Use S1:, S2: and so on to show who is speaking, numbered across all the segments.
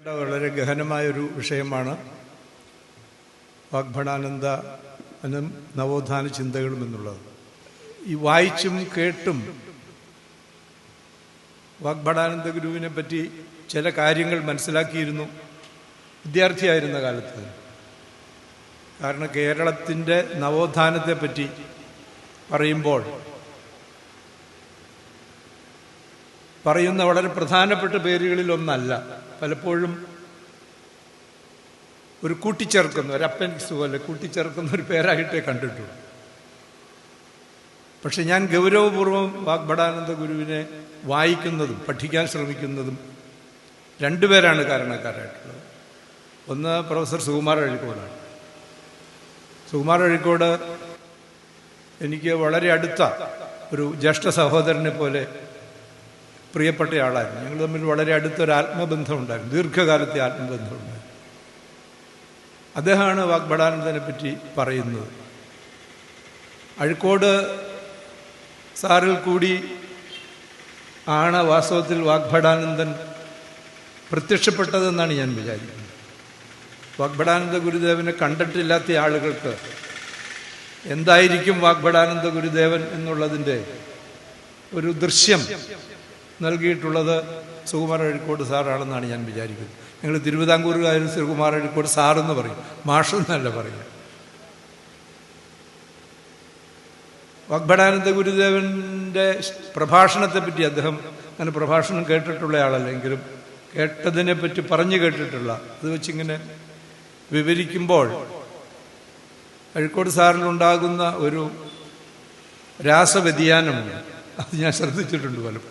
S1: വളരെ ഗഹനമായൊരു വിഷയമാണ് വാഗ്ഭടാനന്ദ നവോത്ഥാന ചിന്തകളും എന്നുള്ളത്. ഈ വായിച്ചും കേട്ടും വാഗ്ഭടാനന്ദ ഗുരുവിനെ പറ്റി ചില കാര്യങ്ങൾ മനസ്സിലാക്കിയിരുന്നു വിദ്യാർത്ഥിയായിരുന്ന കാലത്ത്. കാരണം കേരളത്തിൻ്റെ നവോത്ഥാനത്തെ പറ്റി പറയുമ്പോൾ പറയുന്ന വളരെ പ്രധാനപ്പെട്ട പേരുകളിലൊന്നല്ല, പലപ്പോഴും ഒരു കൂട്ടിച്ചേർക്കുന്ന ഒരു അപ്പൻഡിക്സ് പോലെ കൂട്ടിച്ചേർക്കുന്ന ഒരു പേരായിട്ടേ കണ്ടിട്ടുള്ളൂ. പക്ഷെ ഞാൻ ഗൗരവപൂർവ്വം വാഗ്ഭടാനന്ദ ഗുരുവിനെ വായിക്കുന്നതും പഠിക്കാൻ ശ്രമിക്കുന്നതും രണ്ടുപേരാണ് കാരണക്കാരായിട്ടുള്ളത്. ഒന്ന് പ്രൊഫസർ സുകുമാർ അഴീക്കോടാണ്. സുകുമാർ അഴീക്കോട് എനിക്ക് വളരെ അടുത്ത ഒരു ജ്യേഷ്ഠ സഹോദരനെ പോലെ പ്രിയപ്പെട്ട ആളായിരുന്നു. ഞങ്ങൾ തമ്മിൽ വളരെ അടുത്തൊരു ആത്മബന്ധം ഉണ്ടായിരുന്നു, ദീർഘകാലത്തെ ആത്മബന്ധം ഉണ്ടായിരുന്നു. അദ്ദേഹമാണ് വാഗ്ഭടാനന്ദനെ പറ്റി പറയുന്നത്. അഴീക്കോട് സാറിൽ കൂടി ആണ് വാസ്തവത്തിൽ വാഗ്ഭടാനന്ദൻ പ്രത്യക്ഷപ്പെട്ടതെന്നാണ് ഞാൻ വിചാരിക്കുന്നത്. വാഗ്ഭടാനന്ദ ഗുരുദേവനെ കണ്ടിട്ടില്ലാത്ത ആളുകൾക്ക് എന്തായിരിക്കും വാഗ്ഭടാനന്ദ ഗുരുദേവൻ എന്നുള്ളതിൻ്റെ ഒരു ദൃശ്യം നൽകിയിട്ടുള്ളത് സുകുമാർ അഴീക്കോട് സാറാണെന്നാണ് ഞാൻ വിചാരിക്കുന്നത്. ഞങ്ങൾ തിരുവിതാംകൂറുകാരും സുകുമാർ അഴീക്കോട് സാറെന്ന് പറയും, മാഷെന്നല്ല പറയുക. വാഗ്ഭടാനന്ദ ഗുരുദേവൻ്റെ പ്രഭാഷണത്തെപ്പറ്റി അദ്ദേഹം അങ്ങനെ പ്രഭാഷണം കേട്ടിട്ടുള്ള ആളല്ലെങ്കിലും കേട്ടതിനെപ്പറ്റി പറഞ്ഞു കേട്ടിട്ടുള്ള അത് വെച്ചിങ്ങനെ വിവരിക്കുമ്പോൾ അഴീക്കോട് സാറിലുണ്ടാകുന്ന ഒരു രാസവ്യതിയാനമുണ്ട്. അത് ഞാൻ ശ്രദ്ധിച്ചിട്ടുണ്ട് പലപ്പോഴും.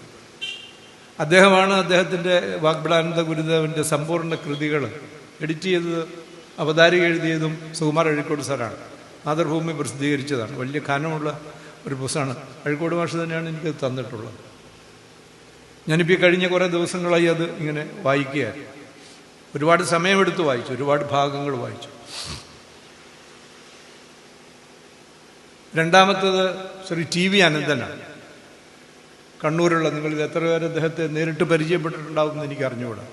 S1: അദ്ദേഹമാണ് അദ്ദേഹത്തിൻ്റെ വാഗ്ഭടാനന്ദ ഗുരുദേവൻ്റെ സമ്പൂർണ്ണ കൃതികൾ എഡിറ്റ് ചെയ്തത്, അവതാരിക എഴുതിയതും സുകുമാർ അഴീക്കോട് സാറാണ്. മാതൃഭൂമി പ്രസിദ്ധീകരിച്ചതാണ്. വലിയ കനമുള്ള ഒരു പുസ്തകമാണ്. അഴീക്കോട് മാഷ് തന്നെയാണ് എനിക്കത് തന്നിട്ടുള്ളത്. ഞാനിപ്പോൾ ഈ കഴിഞ്ഞ കുറേ ദിവസങ്ങളായി അത് ഇങ്ങനെ വായിക്കുകയാണ്. ഒരുപാട് സമയമെടുത്ത് വായിച്ചു, ഒരുപാട് ഭാഗങ്ങൾ വായിച്ചു. രണ്ടാമത്തത് ശ്രീ ടി.വി. അനന്തനാണ്. കണ്ണൂരുള്ള നിങ്ങളിൽ എത്ര പേര് അദ്ദേഹത്തെ നേരിട്ട് പരിചയപ്പെട്ടിട്ടുണ്ടാവും എന്ന് എനിക്ക് അറിഞ്ഞുകൂടാ.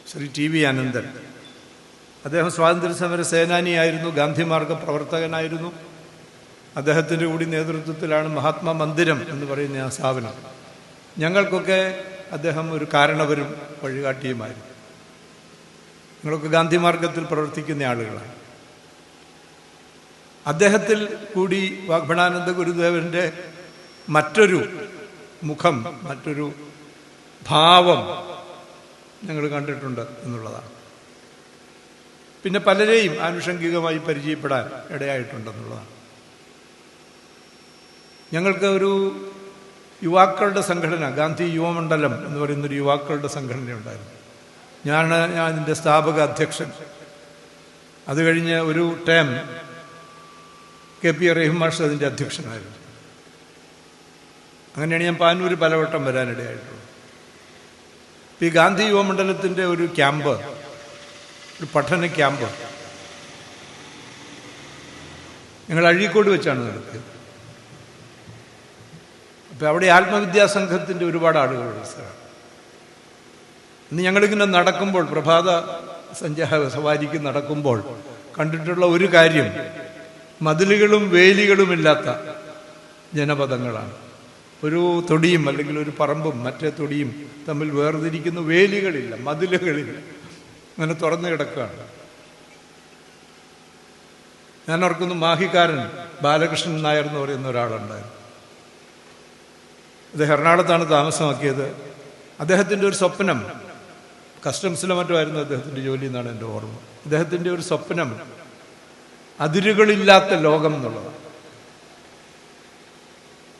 S1: ശ്രീ ടി.വി. അനന്തൻ അദ്ദേഹം സ്വാതന്ത്ര്യസമര സേനാനിയായിരുന്നു, ഗാന്ധിമാർഗ പ്രവർത്തകനായിരുന്നു. അദ്ദേഹത്തിൻ്റെ കൂടി നേതൃത്വത്തിലാണ് മഹാത്മാ മന്ദിരം എന്ന് പറയുന്ന ആ സ്ഥാപനം. ഞങ്ങൾക്കൊക്കെ അദ്ദേഹം ഒരു കാരണവരും വഴികാട്ടിയുമായിരുന്നു. ഞങ്ങളൊക്കെ ഗാന്ധിമാർഗത്തിൽ പ്രവർത്തിക്കുന്ന ആളുകളാണ്. അദ്ദേഹത്തിൽ കൂടി വാഗ്ഭടാനന്ദ ഗുരുദേവൻ്റെ മറ്റൊരു മുഖം, മറ്റൊരു ഭാവം ഞങ്ങൾ കണ്ടിട്ടുണ്ട് എന്നുള്ളതാണ്. പിന്നെ പലരെയും ആനുഷംഗികമായി പരിചയപ്പെടാൻ ഇടയായിട്ടുണ്ടെന്നുള്ളതാണ്. ഞങ്ങൾക്ക് ഒരു യുവാക്കളുടെ സംഘടന, ഗാന്ധി യുവമണ്ഡലം എന്ന് പറയുന്നൊരു യുവാക്കളുടെ സംഘടന ഉണ്ടായിരുന്നു. ഞാൻ ഇതിൻ്റെ സ്ഥാപക അധ്യക്ഷൻ. അത് കഴിഞ്ഞ് ഒരു ടേം കെ.പി. റഹീം മാഷ് അതിൻ്റെ അധ്യക്ഷനായിരുന്നു. അങ്ങനെയാണ് ഞാൻ പാനൂർ പലവട്ടം വരാനിടയായിട്ടുള്ളത്. ഈ ഗാന്ധി യുവമണ്ഡലത്തിൻ്റെ ഒരു ക്യാമ്പ്, ഒരു പഠന ക്യാമ്പ് ഞങ്ങൾ അഴീക്കോട് വെച്ചാണ് നടത്തിയത്. അപ്പം അവിടെ ആത്മവിദ്യാസംഘത്തിൻ്റെ ഒരുപാട് ആളുകളുള്ള സ്ഥലമാണ്. ഇന്ന് ഞങ്ങളിങ്ങനെ നടക്കുമ്പോൾ, പ്രഭാത സവാരിക്ക് നടക്കുമ്പോൾ കണ്ടിട്ടുള്ള ഒരു കാര്യം, മതിലുകളും വേലികളുമില്ലാത്ത ജനപദങ്ങളാണ്. ഒരു തൊടിയും അല്ലെങ്കിൽ ഒരു പറമ്പും മറ്റേ തൊടിയും തമ്മിൽ വേർതിരിക്കുന്ന വേലികളില്ല, മതിലുകളില്ല, അങ്ങനെ തുറന്നു കിടക്കുകയാണ്. ഞാൻ ഓർക്കുന്നു, മാഹിക്കാരൻ ബാലകൃഷ്ണൻ നായർ എന്ന് പറയുന്ന ഒരാളുണ്ടായിരുന്നു. അദ്ദേഹം എറണാകുളത്താണ് താമസമാക്കിയത്. അദ്ദേഹത്തിൻ്റെ ഒരു സ്വപ്നം, കസ്റ്റംസിലോ മറ്റോ ആയിരുന്നു അദ്ദേഹത്തിൻ്റെ ജോലി എന്നാണ് എൻ്റെ ഓർമ്മ. അദ്ദേഹത്തിൻ്റെ ഒരു സ്വപ്നം അതിരുകളില്ലാത്ത ലോകം എന്നുള്ളതാണ്.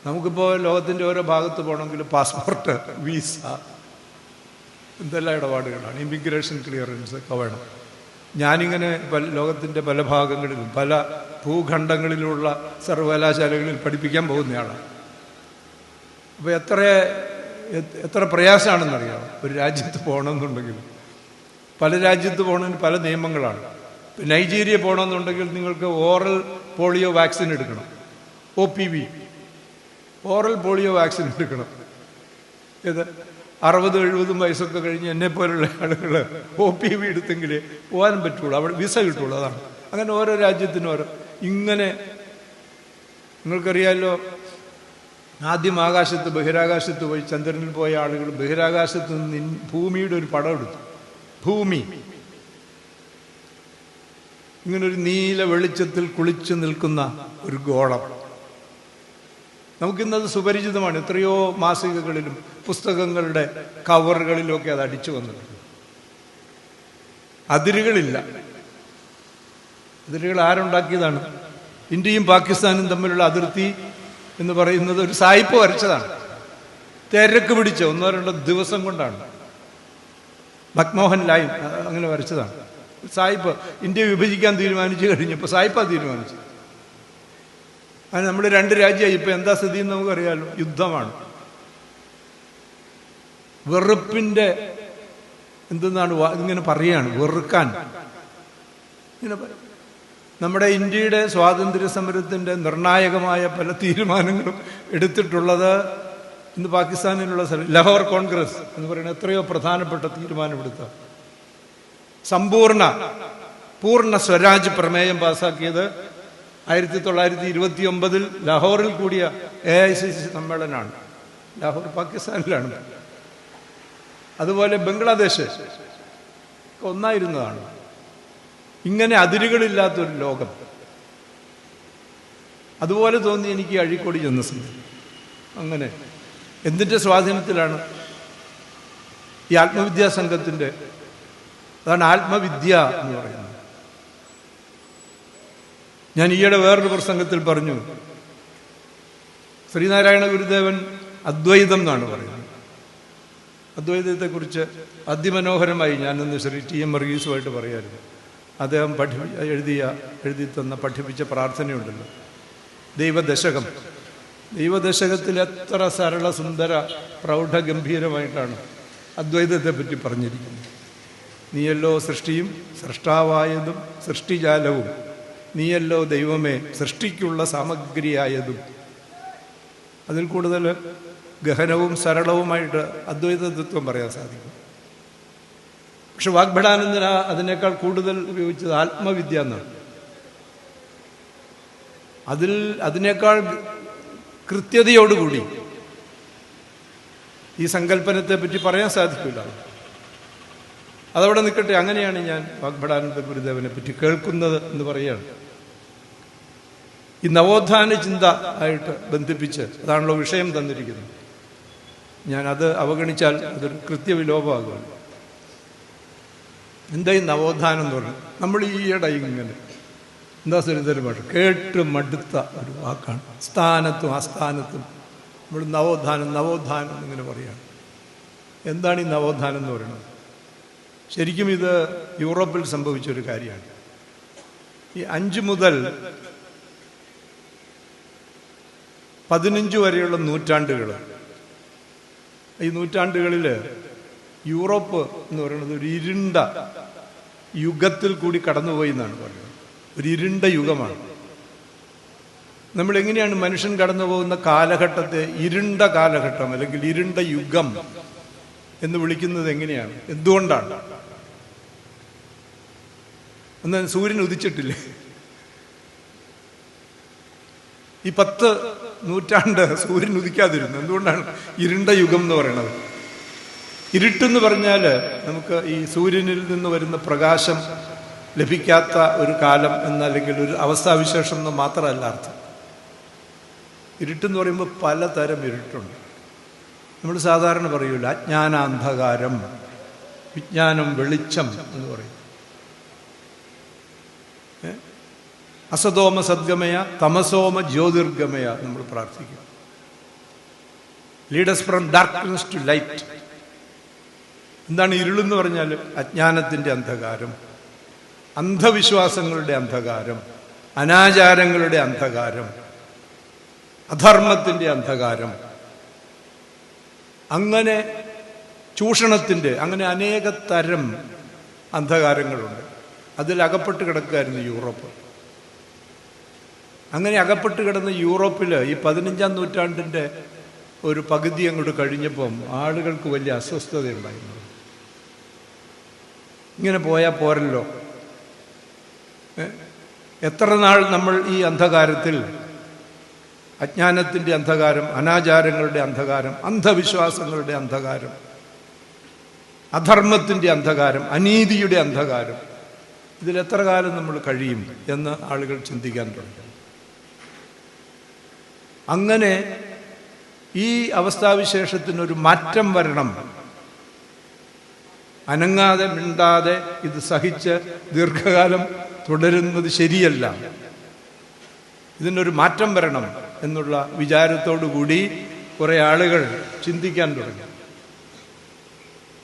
S1: നമുക്കിപ്പോൾ ലോകത്തിൻ്റെ ഓരോ ഭാഗത്ത് പോകണമെങ്കിൽ പാസ്പോർട്ട്, വീസ, എന്തെല്ലാം ഇടപാടുകളാണ്, ഇമിഗ്രേഷൻ ക്ലിയറൻസ് ഒക്കെ വേണം. ഞാനിങ്ങനെ ലോകത്തിൻ്റെ പല ഭാഗങ്ങളിലും പല ഭൂഖണ്ഡങ്ങളിലുള്ള സർവകലാശാലകളിൽ പഠിപ്പിക്കാൻ പോകുന്നയാളാണ്. അപ്പോൾ എത്ര പ്രയാസമാണെന്നറിയാം ഒരു രാജ്യത്ത് പോകണമെന്നുണ്ടെങ്കിൽ. പല രാജ്യത്ത് പോകണമെങ്കിൽ പല നിയമങ്ങളാണ്. ഇപ്പം നൈജീരിയ പോകണമെന്നുണ്ടെങ്കിൽ നിങ്ങൾക്ക് ഓറൽ പോളിയോ വാക്സിൻ എടുക്കണം, OPV, ഓറൽ പോളിയോ വാക്സിൻ എടുക്കണം. ഇത് 60-70 വയസ്സൊക്കെ കഴിഞ്ഞ് എന്നെപ്പോലുള്ള ആളുകൾ OPV എടുത്തെങ്കിലേ പോകാനും പറ്റുള്ളൂ, അവിടെ വിസ കിട്ടുള്ളൂ. അതാണ്. അങ്ങനെ ഓരോ രാജ്യത്തിനും ഓരോ ഇങ്ങനെ. നിങ്ങൾക്കറിയാമല്ലോ, ആദ്യം ആകാശത്ത് ബഹിരാകാശത്ത് പോയി ചന്ദ്രനിൽ പോയ ആളുകൾ ബഹിരാകാശത്ത് നിന്ന് ഭൂമിയുടെ ഒരു പടം എടുത്തു. ഭൂമി ഇങ്ങനൊരു നീല വെളിച്ചത്തിൽ കുളിച്ചു നിൽക്കുന്ന ഒരു ഗോളം. നമുക്കിന്നത് സുപരിചിതമാണ്. എത്രയോ മാസികകളിലും പുസ്തകങ്ങളുടെ കവറുകളിലുമൊക്കെ അത് അടിച്ചു വന്നിട്ടുണ്ട്. അതിരുകളില്ല. അതിരുകൾ ആരുണ്ടാക്കിയതാണ്? ഇന്ത്യയും പാകിസ്ഥാനും തമ്മിലുള്ള അതിർത്തി എന്ന് പറയുന്നത് ഒരു സായിപ്പ് വരച്ചതാണ്. തിരക്ക് പിടിച്ച 1-2 ദിവസം കൊണ്ടാണ്. മക്മോഹൻ ലൈൻ അങ്ങനെ വരച്ചതാണ്. സായിപ്പ് ഇന്ത്യ വിഭജിക്കാൻ തീരുമാനിച്ചു കഴിഞ്ഞപ്പോൾ സായിപ്പാ തീരുമാനിച്ചു. അങ്ങനെ നമ്മൾ 2 രാജ്യമായി. ഇപ്പം എന്താ സ്ഥിതി എന്ന് നമുക്കറിയാമല്ലോ. യുദ്ധമാണ്. വെറുപ്പിൻ്റെ എന്തെന്നാണ് ഇങ്ങനെ പറയുകയാണ്, വെറുക്കാൻ ഇങ്ങനെ. നമ്മുടെ ഇന്ത്യയുടെ സ്വാതന്ത്ര്യ സമരത്തിൻ്റെ നിർണായകമായ പല തീരുമാനങ്ങളും എടുത്തിട്ടുള്ളത് ഇന്ന് പാകിസ്ഥാനിലുള്ള ലാഹോർ കോൺഗ്രസ് എന്ന് പറയുന്ന എത്രയോ പ്രധാനപ്പെട്ട തീരുമാനമെടുത്ത പൂർണ്ണ സ്വരാജ് പ്രമേയം പാസാക്കിയത് 1929 ലാഹോറിൽ കൂടിയ AICC സമ്മേളനമാണ്. ലാഹോർ പാകിസ്ഥാനിലാണ്. അതുപോലെ ബംഗ്ലാദേശ് ഒന്നായിരുന്നതാണ്. ഇങ്ങനെ അതിരുകളില്ലാത്തൊരു ലോകം. അതുപോലെ തോന്നി എനിക്ക് അഴീക്കോട് ചെന്ന സമയം. അങ്ങനെ എന്തിൻ്റെ സ്വാധീനത്തിലാണ്? ഈ ആത്മവിദ്യാ സംഘത്തിൻ്റെ, അതാണ് ആത്മവിദ്യ എന്ന് പറയുന്നത്. ഞാൻ ഈയിടെ വേറൊരു പ്രസംഗത്തിൽ പറഞ്ഞു, ശ്രീനാരായണ ഗുരുദേവൻ അദ്വൈതം എന്നാണ് പറയുന്നത്. അദ്വൈതത്തെക്കുറിച്ച് അതിമനോഹരമായി ഞാനൊന്ന് ശ്രീ TM വർഗീസുമായിട്ട് പറയായിരുന്നു. അദ്ദേഹം എഴുതി തന്ന പഠിപ്പിച്ച പ്രാർത്ഥനയുണ്ടല്ലോ, ദൈവദശകം. ദൈവദശകത്തിൽ എത്ര സരള സുന്ദര പ്രൗഢഗംഭീരമായിട്ടാണ് അദ്വൈതത്തെ പറ്റി പറഞ്ഞിരിക്കുന്നത്. നീയല്ലോ സൃഷ്ടിയും സൃഷ്ടാവായതും സൃഷ്ടിജാലവും, നീയല്ലോ ദൈവമേ സൃഷ്ടിക്കുള്ള സാമഗ്രിയായതും. അതിൽ കൂടുതൽ ഗഹനവും സരളവുമായിട്ട് അദ്വൈത തത്വം പറയാൻ സാധിക്കും. പക്ഷെ വാഗ്ഭടാനന്ദന അതിനേക്കാൾ കൂടുതൽ ഉപയോഗിച്ചത് ആത്മവിദ്യ എന്നാണ്. അതിനേക്കാൾ കൃത്യതയോടുകൂടി ഈ സങ്കല്പനത്തെ പറ്റി പറയാൻ സാധിക്കില്ല. അതവിടെ നിൽക്കട്ടെ. അങ്ങനെയാണ് ഞാൻ വാഗ്ഭടാനന്ദ ഗുരുദേവനെ പറ്റി കേൾക്കുന്നത് എന്ന് പറയുകയാണ്. ഈ നവോത്ഥാന ചിന്ത ആയിട്ട് ബന്ധിപ്പിച്ച് അതാണല്ലോ വിഷയം തന്നിരിക്കുന്നത്. ഞാനത് അവഗണിച്ചാൽ അതൊരു കൃത്യവിലോപമാകുമല്ലോ. എന്താ ഈ നവോത്ഥാനം എന്ന് പറഞ്ഞു? നമ്മൾ ഈയിടെ ഇങ്ങനെ എന്താ സുരതര ഭാഷ കേട്ട് മടുത്ത ഒരു വാക്കാണ്. സ്ഥാനത്തും അസ്ഥാനത്തും നമ്മൾ നവോത്ഥാനം എന്നിങ്ങനെ പറയുകയാണ്. എന്താണ് ഈ നവോത്ഥാനം എന്ന് പറയുന്നത്? ശരിക്കും ഇത് യൂറോപ്പിൽ സംഭവിച്ചൊരു കാര്യമാണ്. ഈ 5 മുതൽ 15 വരെയുള്ള നൂറ്റാണ്ടുകൾ, ഈ നൂറ്റാണ്ടുകളിൽ യൂറോപ്പ് എന്ന് പറയുന്നത് ഒരു ഇരുണ്ട യുഗത്തിൽ കൂടി കടന്നുപോയി എന്നാണ് പറയുന്നത്. ഒരു ഇരുണ്ട യുഗമാണ്. നമ്മളെങ്ങനെയാണ് മനുഷ്യൻ കടന്നു പോകുന്ന കാലഘട്ടത്തെ ഇരുണ്ട കാലഘട്ടം അല്ലെങ്കിൽ ഇരുണ്ട യുഗം എന്ന് വിളിക്കുന്നത്? എങ്ങനെയാണ്? എന്തുകൊണ്ടാണ്? എന്നാൽ സൂര്യൻ ഉദിച്ചിട്ടില്ലേ? ഈ 10 നൂറ്റാണ്ട് സൂര്യൻ ഉദിക്കാതിരുന്നു. എന്തുകൊണ്ടാണ് ഇരുണ്ട യുഗം എന്ന് പറയുന്നത്? ഇരുട്ടെന്ന് പറഞ്ഞാൽ നമുക്ക് ഈ സൂര്യനിൽ നിന്ന് വരുന്ന പ്രകാശം ലഭിക്കാത്ത ഒരു കാലം എന്നല്ലെങ്കിൽ ഒരു അവസ്ഥാവിശേഷം എന്ന് മാത്രമല്ല അർത്ഥം. ഇരുട്ടെന്ന് പറയുമ്പോൾ പലതരം ഇരുട്ടുണ്ട്. നമ്മൾ സാധാരണ പറയൂല അജ്ഞാനാന്ധകാരം, വിജ്ഞാനം വെളിച്ചം എന്ന് പറയും. അസതോമ സദ്ഗമയ തമസോമ ജ്യോതിർഗമയ നമ്മൾ പ്രാർത്ഥിക്കും. Leads from darkness to light. എന്താണ് ഇരുളെന്ന് പറഞ്ഞാൽ? അജ്ഞാനത്തിൻ്റെ അന്ധകാരം, അന്ധവിശ്വാസങ്ങളുടെ അന്ധകാരം, അനാചാരങ്ങളുടെ അന്ധകാരം, അധർമ്മത്തിൻ്റെ അന്ധകാരം, അങ്ങനെ ചൂഷണത്തിൻ്റെ, അങ്ങനെ അനേക തരം അന്ധകാരങ്ങളുണ്ട്. അതിൽ അകപ്പെട്ട് കിടക്കുകയായിരുന്നു യൂറോപ്പ്. അങ്ങനെ അകപ്പെട്ട് കിടന്ന യൂറോപ്പിൽ ഈ 15-ാം നൂറ്റാണ്ടിൻ്റെ ഒരു പകുതി അങ്ങോട്ട് കഴിഞ്ഞപ്പം ആളുകൾക്ക് വലിയ അസ്വസ്ഥതയുണ്ടായിരുന്നു. ഇങ്ങനെ പോയാൽ പോരല്ലോ, എത്ര നാൾ നമ്മൾ ഈ അന്ധകാരത്തിൽ, അജ്ഞാനത്തിൻ്റെ അന്ധകാരം, അനാചാരങ്ങളുടെ അന്ധകാരം, അന്ധവിശ്വാസങ്ങളുടെ അന്ധകാരം, അധർമ്മത്തിൻ്റെ അന്ധകാരം, അനീതിയുടെ അന്ധകാരം, ഇതിലെത്ര കാലം നമ്മൾ കഴിയും എന്ന് ആളുകൾ ചിന്തിക്കാൻ തുടങ്ങി. അങ്ങനെ ഈ അവസ്ഥാവിശേഷത്തിനൊരു മാറ്റം വരണം. അനങ്ങാതെ മിണ്ടാതെ ഇത് സഹിച്ച് ദീർഘകാലം തുടരുന്നത് ശരിയല്ല, ഇതിനൊരു മാറ്റം വരണം എന്നുള്ള വിചാരത്തോടു കൂടി കുറേ ആളുകൾ ചിന്തിക്കാൻ തുടങ്ങി.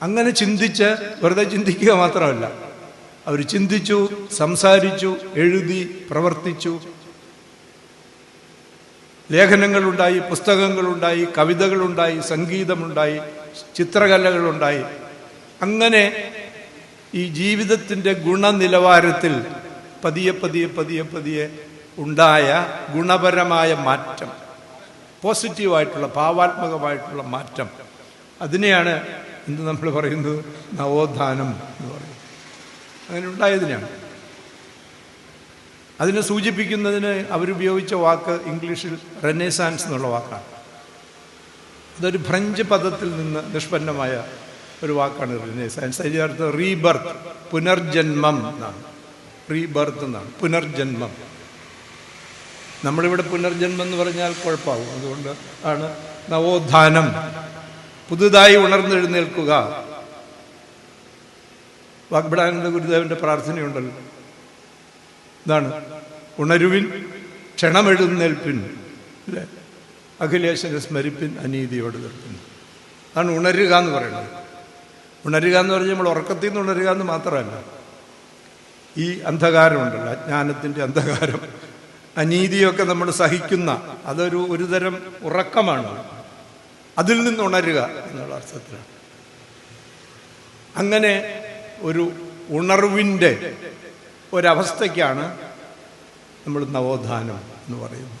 S1: അങ്ങനെ ചിന്തിച്ച് വെറുതെ ചിന്തിക്കുക മാത്രമല്ല, അവർ ചിന്തിച്ചു, സംസാരിച്ചു, എഴുതി, പ്രവർത്തിച്ചു. ലേഖനങ്ങളുണ്ടായി, പുസ്തകങ്ങളുണ്ടായി, കവിതകളുണ്ടായി, സംഗീതമുണ്ടായി, ചിത്രകലകളുണ്ടായി. അങ്ങനെ ഈ ജീവിതത്തിൻ്റെ ഗുണനിലവാരത്തിൽ പതിയെ പതിയെ പതിയെ പതിയെ ഉണ്ടായ ഗുണപരമായ മാറ്റം, പോസിറ്റീവായിട്ടുള്ള ഭാവാത്മകമായിട്ടുള്ള മാറ്റം, അതിനെയാണ് ഇന്ന് നമ്മൾ പറയുന്നത് നവോത്ഥാനം എന്ന് പറയുന്നത്. അങ്ങനെ ഉണ്ടായതിനാണ്. അതിനെ സൂചിപ്പിക്കുന്നതിന് അവരുപയോഗിച്ച വാക്ക് ഇംഗ്ലീഷിൽ റെനേസാൻസ് എന്നുള്ള വാക്കാണ്. അതൊരു ഫ്രഞ്ച് പദത്തിൽ നിന്ന് നിഷ്പന്നമായ ഒരു വാക്കാണ് റെനേസാൻസ്. അതിൻ്റെ അർത്ഥം റീബർത്ത്, പുനർജന്മം എന്നാണ്. റീബർത്ത് എന്നാണ്, പുനർജന്മം. നമ്മളിവിടെ പുനർജന്മം എന്ന് പറഞ്ഞാൽ കുഴപ്പമാവും. അതുകൊണ്ട് ആണ് നവോത്ഥാനം, പുതുതായി ഉണർന്നെഴുന്നേൽക്കുക. വാഗ്ഭടാനന്ദ ഗുരുദേവന്റെ പ്രാർത്ഥനയുണ്ടല്ലോ, ഇതാണ്, ഉണരുവിൻ ക്ഷണമെഴുന്നേൽപ്പിൻ, അല്ലേ, അഖിലേശ്വര സ്മരിപ്പിൻ, അനീതിയോട് തീർപ്പിൻ. അതാണ് ഉണരുക എന്ന് പറയുന്നത്. ഉണരുക എന്ന് പറഞ്ഞാൽ നമ്മൾ ഉറക്കത്തിൽ നിന്ന് ഉണരുക എന്ന് മാത്രമല്ല, ഈ അന്ധകാരമുണ്ടല്ലോ, അജ്ഞാനത്തിൻ്റെ അന്ധകാരം, അനീതിയൊക്കെ നമ്മൾ സഹിക്കുന്ന ഒരു തരം ഉറക്കമാണ്. അതിൽ നിന്ന് ഉണരുക എന്നുള്ള അർത്ഥത്തിലാണ്. അങ്ങനെ ഒരു ഉണർവിൻ്റെ ഒരവസ്ഥയ്ക്കാണ് നമ്മൾ നവോത്ഥാനം എന്ന് പറയുന്നത്.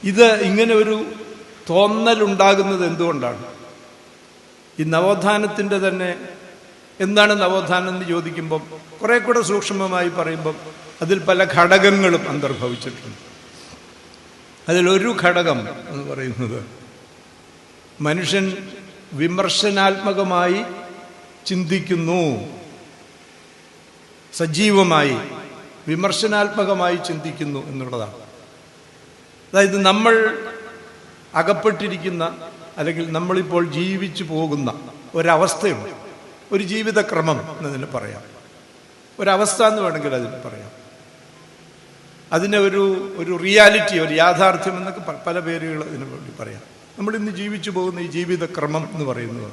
S1: ഇത് ഇങ്ങനെ ഒരു തോന്നലുണ്ടാകുന്നത് എന്തുകൊണ്ടാണ്? ഈ നവോത്ഥാനത്തിൻ്റെ തന്നെ എന്താണ് നവോത്ഥാനം എന്ന് ചോദിക്കുമ്പം, കുറെ കൂടെ സൂക്ഷ്മമായി പറയുമ്പം അതിൽ പല ഘടകങ്ങളും അന്തർഭവിച്ചിട്ടുണ്ട്. അതിലൊരു ഘടകം എന്ന് പറയുന്നത് മനുഷ്യൻ വിമർശനാത്മകമായി ചിന്തിക്കുന്നു, സജീവമായി വിമർശനാത്മകമായി ചിന്തിക്കുന്നു എന്നുള്ളതാണ്. അതായത് നമ്മൾ അകപ്പെട്ടിരിക്കുന്ന, അല്ലെങ്കിൽ നമ്മളിപ്പോൾ ജീവിച്ചു പോകുന്ന ഒരവസ്ഥയുണ്ട്, ഒരു ജീവിതക്രമം എന്നതിന് പറയാം, ഒരവസ്ഥ എന്ന് വേണമെങ്കിൽ അതിന് പറയാം. അതിനെ ഒരു റിയാലിറ്റി, ഒരു യാഥാർത്ഥ്യം എന്നൊക്കെ പല പേരുകൾ അതിന് വേണ്ടി പറയാം. നമ്മളിന്ന് ജീവിച്ചു പോകുന്ന ഈ ജീവിതക്രമം എന്ന് പറയുന്നത്,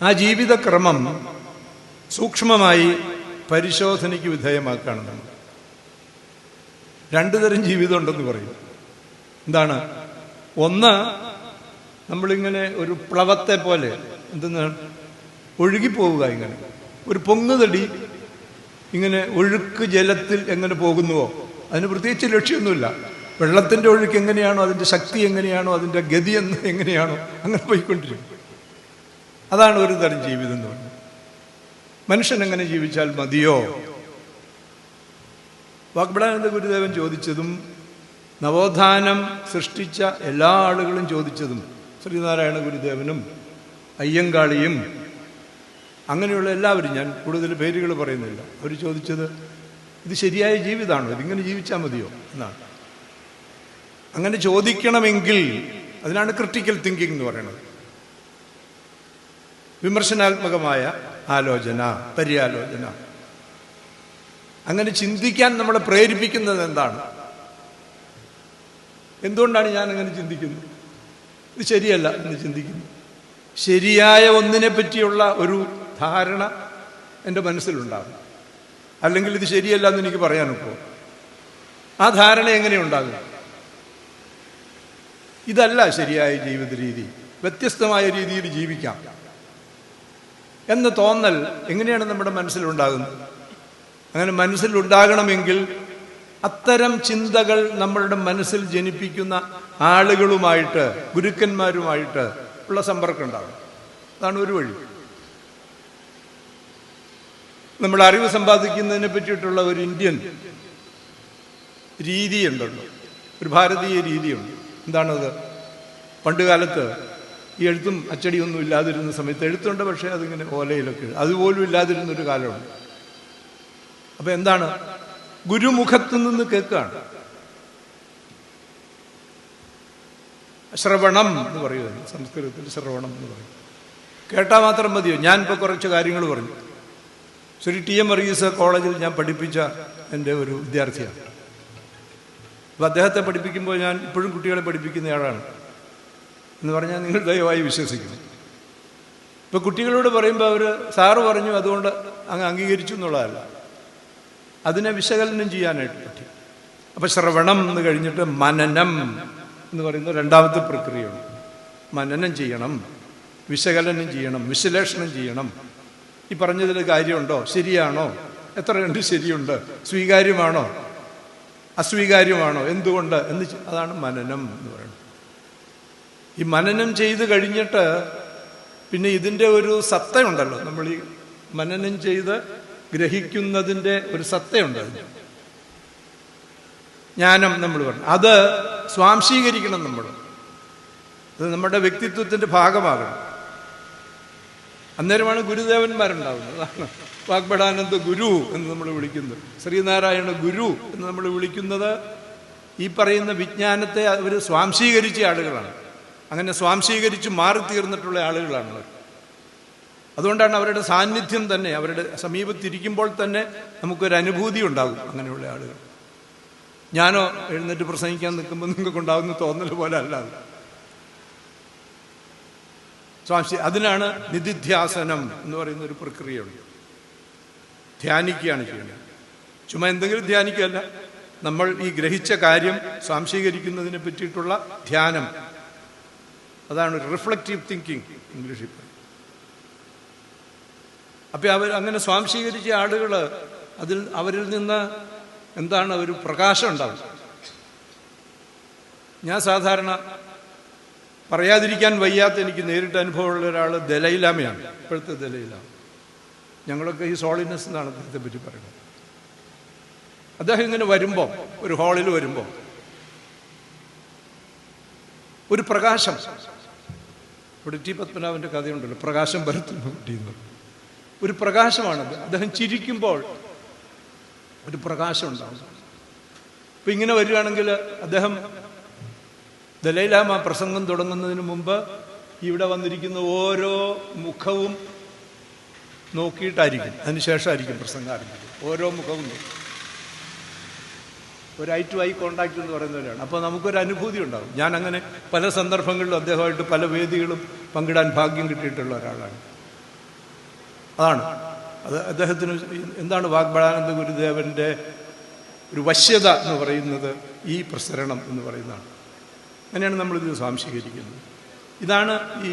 S1: ആ ജീവിതക്രമം സൂക്ഷ്മമായി പരിശോധനയ്ക്ക് വിധേയമാക്കുകയാണ് നമ്മൾ. രണ്ടു തരം ജീവിതം ഉണ്ടെന്ന് പറയും. എന്താണ്? ഒന്ന്, നമ്മളിങ്ങനെ ഒരു പ്ലവത്തെ പോലെ എന്തെന്നാണ് ഒഴുകിപ്പോവുക. ഇങ്ങനെ ഒരു പൊങ്ങുതടി ഇങ്ങനെ ഒഴുക്ക് ജലത്തിൽ എങ്ങനെ പോകുന്നുവോ, അതിന് പ്രത്യേകിച്ച് ലക്ഷ്യമൊന്നുമില്ല. വെള്ളത്തിൻ്റെ ഒഴുക്ക് എങ്ങനെയാണോ, അതിൻ്റെ ശക്തി എങ്ങനെയാണോ, അതിൻ്റെ ഗതി എങ്ങനെയാണോ, അങ്ങനെ പോയിക്കൊണ്ടിരിക്കും. അതാണ് ഒരു തരം ജീവിതം എന്ന് പറയുന്നത്. മനുഷ്യൻ എങ്ങനെ ജീവിച്ചാൽ മതിയോ? വാഗ്ഭടാനന്ദ ഗുരുദേവൻ ചോദിച്ചതും നവോത്ഥാനം സൃഷ്ടിച്ച എല്ലാ ആളുകളും ചോദിച്ചതും, ശ്രീനാരായണ ഗുരുദേവനും അയ്യങ്കാളിയും അങ്ങനെയുള്ള എല്ലാവരും, ഞാൻ കൂടുതൽ പേരുകൾ പറയുന്നില്ല, അവർ ചോദിച്ചത് ഇത് ശരിയായ ജീവിതമാണോ, ഇതിങ്ങനെ ജീവിച്ചാൽ മതിയോ എന്നാണ്. അങ്ങനെ ചോദിക്കണമെങ്കിൽ അതിനാണ് ക്രിട്ടിക്കൽ തിങ്കിങ് എന്ന് പറയുന്നത്. വിമർശനാത്മകമായ ആലോചന, പര്യാലോചന. അങ്ങനെ ചിന്തിക്കാൻ നമ്മളെ പ്രേരിപ്പിക്കുന്നത് എന്താണ്? എന്തുകൊണ്ടാണ് ഞാൻ അങ്ങനെ ചിന്തിക്കുന്നത്? ഇത് ശരിയല്ല എന്ന് ചിന്തിക്കുന്നു. ശരിയായ ഒന്നിനെ പറ്റിയുള്ള ഒരു ധാരണ എൻ്റെ മനസ്സിലുണ്ടാകും. അല്ലെങ്കിൽ ഇത് ശരിയല്ല എന്ന് എനിക്ക് പറയാനൊക്കെ. ആ ധാരണ എങ്ങനെയുണ്ടാകും? ഇതല്ല ശരിയായ ജീവിത രീതി, വ്യത്യസ്തമായ രീതിയിൽ ജീവിക്കാം എന്ന തോന്നൽ എങ്ങനെയാണ് നമ്മുടെ മനസ്സിലുണ്ടാകുന്നത്? അങ്ങനെ മനസ്സിലുണ്ടാകണമെങ്കിൽ അത്തരം ചിന്തകൾ നമ്മളുടെ മനസ്സിൽ ജനിപ്പിക്കുന്ന ആളുകളുമായിട്ട്, ഗുരുക്കന്മാരുമായിട്ട് ഉള്ള സമ്പർക്കം ഉണ്ടാകും. അതാണ് ഒരു വഴി. നമ്മൾ അറിവ് സമ്പാദിക്കുന്നതിനെ പറ്റിയിട്ടുള്ള ഒരു ഇന്ത്യൻ രീതിയുണ്ടല്ലോ, ഒരു ഭാരതീയ രീതിയുണ്ട്. എന്താണത്? പണ്ട് കാലത്ത് ഈ എഴുത്തും അച്ചടിയൊന്നും ഇല്ലാതിരുന്ന സമയത്ത്, എഴുത്തുണ്ട് പക്ഷേ അതിങ്ങനെ ഓലയിലൊക്കെ, അതുപോലും ഇല്ലാതിരുന്നൊരു കാലമുണ്ട്. അപ്പം എന്താണ്? ഗുരുമുഖത്തു നിന്ന് കേൾക്കുകയാണ്. ശ്രവണം എന്ന് പറയുന്നത് സംസ്കൃതത്തിൽ, ശ്രവണം എന്ന് പറയും. കേട്ടാൽ മാത്രം മതിയോ? ഞാനിപ്പോൾ കുറച്ച് കാര്യങ്ങൾ പറഞ്ഞു. ശ്രീ TM വർഗീസ് കോളേജിൽ ഞാൻ പഠിപ്പിച്ച എൻ്റെ ഒരു വിദ്യാർത്ഥിയാണ്. അപ്പോൾ അദ്ദേഹത്തെ പഠിപ്പിക്കുമ്പോൾ ഞാൻ ഇപ്പോഴും കുട്ടികളെ പഠിപ്പിക്കുന്നയാളാണ് എന്ന് പറഞ്ഞാൽ നിങ്ങൾ ദയവായി വിശ്വസിക്കുന്നു. ഇപ്പോൾ കുട്ടികളോട് പറയുമ്പോൾ അവർ സാറ് പറഞ്ഞു അതുകൊണ്ട് അങ്ങ് അംഗീകരിച്ചു എന്നുള്ളതല്ല, അതിനെ വിശകലനം ചെയ്യാനായിട്ട് പറ്റി. അപ്പം ശ്രവണം എന്ന് കഴിഞ്ഞിട്ട് മനനം എന്ന് പറയുന്ന രണ്ടാമത്തെ പ്രക്രിയയുണ്ട്. മനനം ചെയ്യണം, വിശകലനം ചെയ്യണം, വിശ്ലേഷണം ചെയ്യണം. ഈ പറഞ്ഞതിൽ കാര്യമുണ്ടോ, ശരിയാണോ, എത്ര കണ്ട് ശരിയുണ്ട്, സ്വീകാര്യമാണോ അസ്വീകാര്യമാണോ, എന്തുകൊണ്ട് എന്ന്, അതാണ് മനനം എന്ന് പറയുന്നത്. ഈ മനനം ചെയ്ത് കഴിഞ്ഞിട്ട് പിന്നെ ഇതിൻ്റെ ഒരു സത്തയുണ്ടല്ലോ, നമ്മൾ ഈ മനനം ചെയ്ത് ഗ്രഹിക്കുന്നതിൻ്റെ ഒരു സത്തയുണ്ട്, ജ്ഞാനം നമ്മൾ പറഞ്ഞു. അത് സ്വാംശീകരിക്കണം നമ്മൾ, അത് നമ്മുടെ വ്യക്തിത്വത്തിൻ്റെ ഭാഗമാകണം. അന്നേരമാണ് ഗുരുദേവന്മാരുണ്ടാവുന്നത്. അതാണ് വാഗ്ബടാനന്ദ ഗുരു എന്ന് നമ്മൾ വിളിക്കുന്നത്, ശ്രീനാരായണ ഗുരു എന്ന് നമ്മൾ വിളിക്കുന്നത്. ഈ പറയുന്ന വിജ്ഞാനത്തെ അവർ സ്വാംശീകരിച്ച ആളുകളാണ്. അങ്ങനെ സ്വാംശീകരിച്ച് മാറിത്തീർന്നിട്ടുള്ള ആളുകളാണ് അവർ. അതുകൊണ്ടാണ് അവരുടെ സാന്നിധ്യം തന്നെ, അവരുടെ സമീപത്തിരിക്കുമ്പോൾ തന്നെ നമുക്കൊരു അനുഭൂതി ഉണ്ടാകും അങ്ങനെയുള്ള ആളുകൾ. ഞാനോ എഴുന്നേറ്റ് പ്രസംഗിക്കാൻ നിൽക്കുമ്പോൾ നിങ്ങൾക്ക് ഉണ്ടാകുന്ന തോന്നൽ പോലെ അല്ലാതെ സ്വാംശി. അതിനാണ് നിധിധ്യാസനം എന്ന് പറയുന്ന ഒരു പ്രക്രിയയുണ്ട്. ധ്യാനിക്കുകയാണ് ചെയ്യുന്നത്. ചുമ്മാ എന്തെങ്കിലും ധ്യാനിക്കുകയല്ല, നമ്മൾ ഈ ഗ്രഹിച്ച കാര്യം സ്വാംശീകരിക്കുന്നതിനെ പറ്റിയിട്ടുള്ള ധ്യാനം. അതാണ് റിഫ്ലക്റ്റീവ് തിങ്കിങ് ഇംഗ്ലീഷിൽ. അപ്പം അങ്ങനെ സ്വാംശീകരിച്ച ആളുകൾ അവരിൽ നിന്ന് എന്താണ് ഒരു പ്രകാശം ഉണ്ടാവും. ഞാൻ സാധാരണ പറയാതിരിക്കാൻ വയ്യാത്ത എനിക്ക് നേരിട്ട് അനുഭവമുള്ള ഒരാൾ ദലൈലാമയാണ്, ഇപ്പോഴത്തെ ദലൈലാമ. ഞങ്ങളൊക്കെ ഈ സോളിനെസ് എന്നാണ് അദ്ദേഹത്തെ പറ്റി പറയുന്നത്. അദ്ദേഹം ഇങ്ങനെ വരുമ്പോൾ, ഒരു ഹാളിൽ വരുമ്പോൾ ഒരു പ്രകാശം, ഇവിടെ T. പത്മനാഭൻ്റെ കഥയുണ്ടല്ലോ, പ്രകാശം പരത്തുന്നു കിട്ടിയെന്ന്. ഒരു പ്രകാശമാണത്. അദ്ദേഹം ചിരിക്കുമ്പോൾ ഒരു പ്രകാശം ഉണ്ടാവും. ഇപ്പം ഇങ്ങനെ വരികയാണെങ്കിൽ അദ്ദേഹം ദലൈലാമ പ്രസംഗം തുടങ്ങുന്നതിന് മുമ്പ് ഇവിടെ വന്നിരിക്കുന്ന ഓരോ മുഖവും നോക്കിയിട്ടായിരിക്കും, അതിനുശേഷമായിരിക്കും പ്രസംഗം ആരംഭിക്കും. ഓരോ മുഖവും നോക്കും. ഒരു ഐ ടു ഐ കോണ്ടാക്ട് എന്ന് പറയുന്നവരാണ്. അപ്പോൾ നമുക്കൊരു അനുഭൂതി ഉണ്ടാകും. ഞാൻ അങ്ങനെ പല സന്ദർഭങ്ങളിലും അദ്ദേഹമായിട്ട് പല വേദികളും പങ്കിടാൻ ഭാഗ്യം കിട്ടിയിട്ടുള്ള ഒരാളാണ്. അതാണ് അത്. അദ്ദേഹത്തിന് എന്താണ് വാഗ്ബടാനന്ദ ഗുരുദേവൻ്റെ ഒരു വശ്യത എന്ന് പറയുന്നത്, ഈ പ്രസരണം എന്ന് പറയുന്നതാണ്. അങ്ങനെയാണ് നമ്മളിത് സ്വാംശീകരിക്കുന്നത്. ഇതാണ് ഈ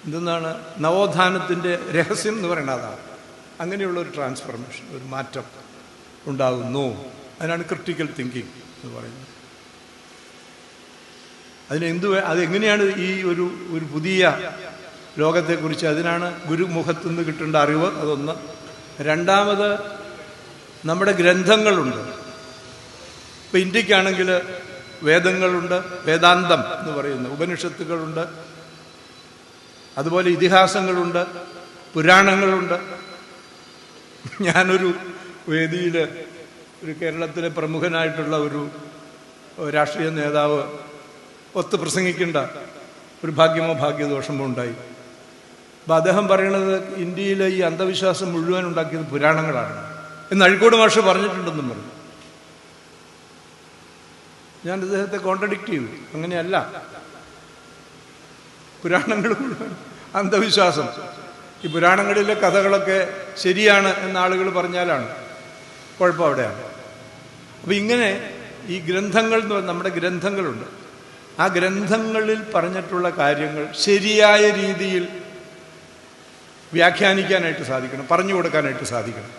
S1: എന്തെന്നാണ് നവോത്ഥാനത്തിൻ്റെ രഹസ്യം എന്ന് പറയുന്നത്. അതാണ് അങ്ങനെയുള്ളൊരു ട്രാൻസ്ഫർമേഷൻ, ഒരു മാറ്റം ഉണ്ടാകുന്നു. അതിനാണ് ക്രിട്ടിക്കൽ തിങ്കിങ് എന്ന് പറയുന്നത്. അതെങ്ങനെയാണ് ഈ ഒരു പുതിയ ലോകത്തെക്കുറിച്ച്, അതിനാണ് ഗുരുമുഖത്തുനിന്ന് കിട്ടേണ്ട അറിവ്. അതൊന്ന്. രണ്ടാമത് നമ്മുടെ ഗ്രന്ഥങ്ങളുണ്ട്. ഇപ്പം ഇന്ത്യക്കാണെങ്കിൽ വേദങ്ങളുണ്ട്, വേദാന്തം എന്ന് പറയുന്ന ഉപനിഷത്തുകളുണ്ട്, അതുപോലെ ഇതിഹാസങ്ങളുണ്ട്, പുരാണങ്ങളുണ്ട്. ഞാനൊരു വേദിയിൽ ഒരു കേരളത്തിലെ പ്രമുഖനായിട്ടുള്ള ഒരു രാഷ്ട്രീയ നേതാവ് ഒത്ത് പ്രസംഗിക്കേണ്ട ഒരു ഭാഗ്യമോ ഭാഗ്യദോഷമോ ഉണ്ടായി. അപ്പം അദ്ദേഹം പറയണത് ഇന്ത്യയിലെ ഈ അന്ധവിശ്വാസം മുഴുവൻ ഉണ്ടാക്കിയത് പുരാണങ്ങളാണ് എന്ന് അഴീക്കോട് മാഷ് പറഞ്ഞിട്ടുണ്ടെന്നും പറഞ്ഞു. ഞാൻ അദ്ദേഹത്തെ കോൺട്രഡിക്റ്റ് ചെയ്തു. അങ്ങനെയല്ല, പുരാണങ്ങൾ മുഴുവൻ അന്ധവിശ്വാസം. ഈ പുരാണങ്ങളിലെ കഥകളൊക്കെ ശരിയാണ് എന്ന ആളുകൾ പറഞ്ഞാലാണ് കുഴപ്പം അവിടെയാണ്. അപ്പം ഇങ്ങനെ ഈ ഗ്രന്ഥങ്ങൾ എന്ന് പറഞ്ഞാൽ നമ്മുടെ ഗ്രന്ഥങ്ങളുണ്ട്. ആ ഗ്രന്ഥങ്ങളിൽ പറഞ്ഞിട്ടുള്ള കാര്യങ്ങൾ ശരിയായ രീതിയിൽ വ്യാഖ്യാനിക്കാനായിട്ട് സാധിക്കണം, പറഞ്ഞു കൊടുക്കാനായിട്ട് സാധിക്കണം.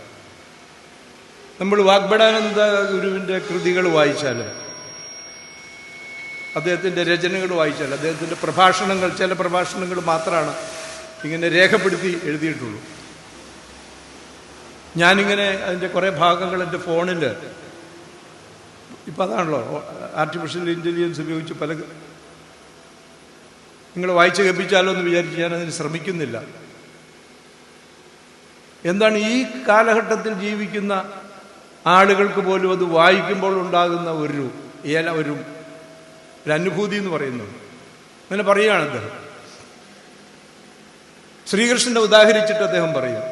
S1: നമ്മൾ വാഗ്ഭടാനന്ദ ഗുരുവിൻ്റെ കൃതികൾ വായിച്ചാൽ, അദ്ദേഹത്തിൻ്റെ രചനകൾ വായിച്ചാൽ, അദ്ദേഹത്തിൻ്റെ പ്രഭാഷണങ്ങൾ, ചില പ്രഭാഷണങ്ങൾ മാത്രമാണ് ഇങ്ങനെ രേഖപ്പെടുത്തി എഴുതിയിട്ടുള്ളൂ. ഞാനിങ്ങനെ അതിൻ്റെ കുറേ ഭാഗങ്ങൾ എൻ്റെ ഫോണിൽ, ഇപ്പം അതാണല്ലോ ആർട്ടിഫിഷ്യൽ ഇൻ്റലിജൻസ് ഉപയോഗിച്ച് പല, നിങ്ങൾ വായിച്ച് കേൾപ്പിച്ചാലോ എന്ന് വിചാരിച്ച് ഞാനതിന് ശ്രമിക്കുന്നില്ല. എന്താണ് ഈ കാലഘട്ടത്തിൽ ജീവിക്കുന്ന ആളുകൾക്ക് പോലും അത് വായിക്കുമ്പോൾ ഉണ്ടാകുന്ന ഒരു അനുഭൂതി എന്ന് പറയുന്നത്. അങ്ങനെ പറയുകയാണ് അദ്ദേഹം. ശ്രീകൃഷ്ണനെ ഉദാഹരിച്ചിട്ട് അദ്ദേഹം പറയും,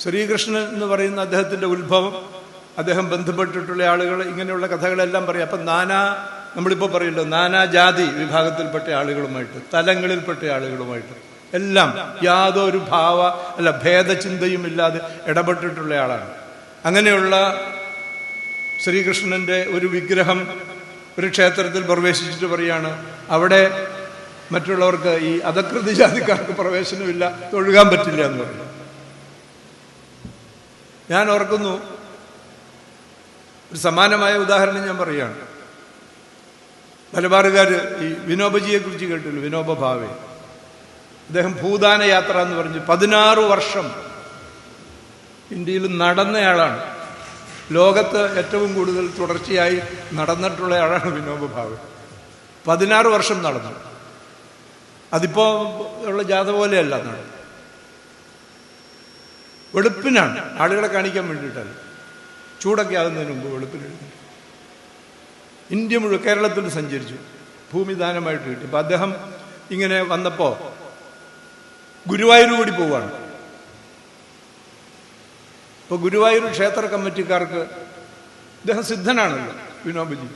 S1: ശ്രീകൃഷ്ണൻ എന്ന് പറയുന്ന അദ്ദേഹത്തിൻ്റെ ഉത്ഭവം, അദ്ദേഹം ബന്ധപ്പെട്ടിട്ടുള്ള ആളുകൾ, ഇങ്ങനെയുള്ള കഥകളെല്ലാം പറയും. അപ്പം നമ്മളിപ്പോൾ പറയല്ലോ, നാനാജാതി വിഭാഗത്തിൽപ്പെട്ട ആളുകളുമായിട്ട്, തലങ്ങളിൽപ്പെട്ട ആളുകളുമായിട്ട് എല്ലാം യാതൊരു ഭേദചിന്തയും ഇല്ലാതെ ഇടപെട്ടിട്ടുള്ള ആളാണ്. അങ്ങനെയുള്ള ശ്രീകൃഷ്ണൻ്റെ ഒരു വിഗ്രഹം ഒരു ക്ഷേത്രത്തിൽ പ്രവേശിച്ചിട്ട് പറയാണ്, അവിടെ മറ്റുള്ളവർക്ക്, ഈ അധകൃത ജാതിക്കാർക്ക് പ്രവേശനമില്ല, തൊഴുകാൻ പറ്റില്ല എന്ന് പറഞ്ഞു. ഞാൻ ഓർക്കുന്നു, ഒരു സമാനമായ ഉദാഹരണം ഞാൻ പറയുകയാണ്. മലബാറുകാർ ഈ വിനോബജിയെ കുറിച്ച് കേട്ടില്ല, വിനോബ ഭാവെ. അദ്ദേഹം ഭൂദാന യാത്ര എന്ന് പറഞ്ഞ് 16 വർഷം ഇന്ത്യയിൽ നടന്നയാളാണ്. ലോകത്ത് ഏറ്റവും കൂടുതൽ തുടർച്ചയായി നടന്നിട്ടുള്ള ആളാണ് വിനോബ ഭാവെ. 16 വർഷം നടന്നു. അതിപ്പോൾ ഉള്ള ജാഥ പോലെയല്ല നടന്നു. വെളുപ്പിനാണ്, ആളുകളെ കാണിക്കാൻ വേണ്ടിയിട്ടല്ല, ചൂടൊക്കെ ആകുന്നതിന് മുമ്പ് വെളുപ്പിനെഴുതി ഇന്ത്യ മുഴുവൻ, കേരളത്തിൽ സഞ്ചരിച്ചു, ഭൂമിദാനമായിട്ട് കിട്ടി. അപ്പം അദ്ദേഹം ഇങ്ങനെ വന്നപ്പോൾ ഗുരുവായൂർ കൂടി പോവാണ്. ഇപ്പോൾ ഗുരുവായൂർ ക്ഷേത്ര കമ്മിറ്റിക്കാർക്ക്, അദ്ദേഹം സിദ്ധനാണല്ലോ വിനോബജി.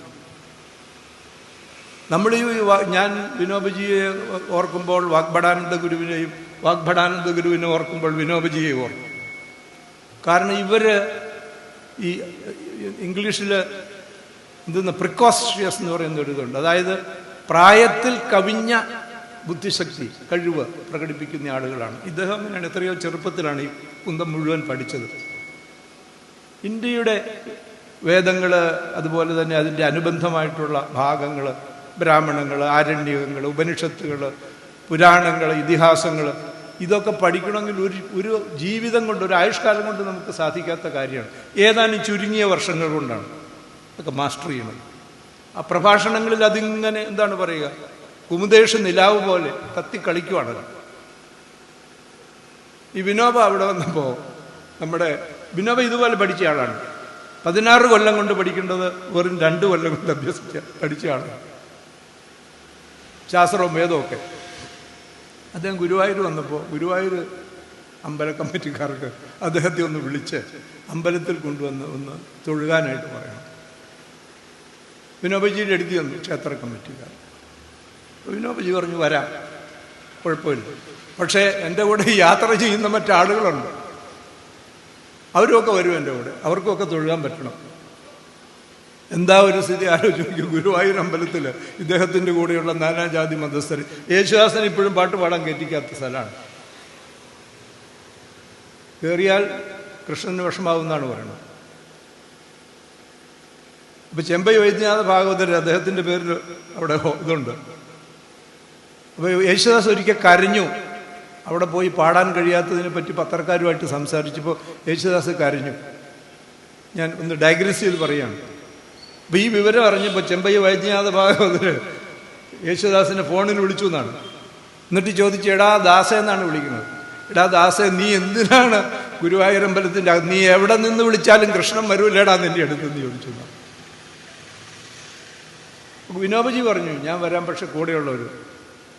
S1: നമ്മൾ ഞാൻ വിനോബജിയെ ഓർക്കുമ്പോൾ വാഗ്ഭടാനന്ദ ഗുരുവിനെ ഓർക്കുമ്പോൾ വിനോബജിയെ ഓർക്കും. കാരണം ഈ ഇംഗ്ലീഷിൽ പ്രിക്കോസ്ട്രിയസ് എന്ന് പറയുന്ന ഒരു ഇതുണ്ട്. അതായത് പ്രായത്തിൽ കവിഞ്ഞ ബുദ്ധിശക്തി, കഴിവ് പ്രകടിപ്പിക്കുന്ന ആളുകളാണ്. ഇദ്ദേഹം അങ്ങനെയാണ്. എത്രയോ ചെറുപ്പത്തിലാണ് ഈ കുന്തം മുഴുവൻ പഠിച്ചത്. ഇന്ത്യയുടെ വേദങ്ങൾ, അതുപോലെ തന്നെ അതിൻ്റെ അനുബന്ധമായിട്ടുള്ള ഭാഗങ്ങൾ, ബ്രാഹ്മണങ്ങൾ, ആരണ്യകങ്ങൾ, ഉപനിഷത്തുകൾ, പുരാണങ്ങൾ, ഇതിഹാസങ്ങൾ, ഇതൊക്കെ പഠിക്കണമെങ്കിൽ ഒരു ജീവിതം കൊണ്ട്, ഒരു ആയുഷ്കാലം കൊണ്ട് നമുക്ക് സാധിക്കാത്ത കാര്യമാണ്. ഏതാനും ചുരുങ്ങിയ വർഷങ്ങൾ കൊണ്ടാണ് അതൊക്കെ മാസ്റ്റർ ചെയ്യണം. ആ പ്രഭാഷണങ്ങളിൽ അതിങ്ങനെ എന്താണ് പറയുക, കുമുദേശ നിലാവ് പോലെ കത്തിക്കളിക്കുവാണല്ലോ. ഈ വിനോബ അവിടെ വന്നപ്പോൾ, നമ്മുടെ വിനോബ ഇതുപോലെ പഠിച്ച ആളാണ്. 16 കൊല്ലം കൊണ്ട് പഠിക്കേണ്ടത് വെറും 2 കൊല്ലം കൊണ്ട് പഠിച്ച ആളാണ്. ശാസ്ത്രവും വേദമൊക്കെ. അദ്ദേഹം ഗുരുവായൂർ വന്നപ്പോൾ, ഗുരുവായൂർ അമ്പല കമ്മിറ്റിക്കാർക്ക് അദ്ദേഹത്തെ ഒന്ന് വിളിച്ച് അമ്പലത്തിൽ കൊണ്ടുവന്ന് ഒന്ന് തൊഴുകാനായിട്ട് പറയണം. വിനോബജിയുടെ അടുത്ത് വന്നു ക്ഷേത്ര കമ്മിറ്റിക്കാർ. വിനോബജി പറഞ്ഞു, വരാം, കുഴപ്പമില്ല. പക്ഷേ എൻ്റെ കൂടെ യാത്ര ചെയ്യുന്ന മറ്റാളുകളുണ്ട്, അവരുമൊക്കെ വരും എൻ്റെ കൂടെ, അവർക്കൊക്കെ തൊഴുകാൻ പറ്റണം. എന്താ ഒരു സ്ഥിതി ആലോചിക്കും. ഗുരുവായൂർ അമ്പലത്തിൽ ഇദ്ദേഹത്തിൻ്റെ കൂടെയുള്ള നാനാജാതി മതസ്ഥർ, യേശുദാസൻ ഇപ്പോഴും പാട്ട് പാടാൻ കയറ്റിക്കാത്ത സ്ഥലമാണ്. കയറിയാൽ കൃഷ്ണന് വിഷമാവുമെന്നാണ് പറയുന്നത്. അപ്പം ചെമ്പൈ വൈദ്യനാഥ ഭാഗവതർ, അദ്ദേഹത്തിൻ്റെ പേരിൽ അവിടെ ഇതുണ്ട്. അപ്പോൾ യേശുദാസ് ഒരിക്കൽ കരഞ്ഞു. അവിടെ പോയി പാടാൻ കഴിയാത്തതിനെ പറ്റി പത്രക്കാരുമായിട്ട് സംസാരിച്ചപ്പോൾ യേശുദാസ് കരഞ്ഞു. ഞാൻ ഒന്ന് ഡയഗ്രസ് ചെയ്ത് പറയുകയാണ്. അപ്പോൾ ഈ വിവരം അറിഞ്ഞപ്പോൾ ചെമ്പൈ വൈദ്യനാഥ ഭാഗവതർ യേശുദാസിനെ ഫോണിൽ വിളിച്ചു എന്നാണ്. എന്നിട്ട് ചോദിച്ചു, എടാ ദാസ എന്നാണ് വിളിക്കുന്നത്. എടാ ദാസ, നീ എന്തിനാണ് ഗുരുവായൂരമ്പലത്തിൻ്റെ നീ എവിടെ നിന്ന് വിളിച്ചാലും കൃഷ്ണൻ വരൂല്ലേടാ നിൻ്റെ അടുത്തെന്ന് ചോദിച്ചു എന്നാണ്. വിനോബജി പറഞ്ഞു, ഞാൻ വരാം, പക്ഷെ കൂടെയുള്ളവർ.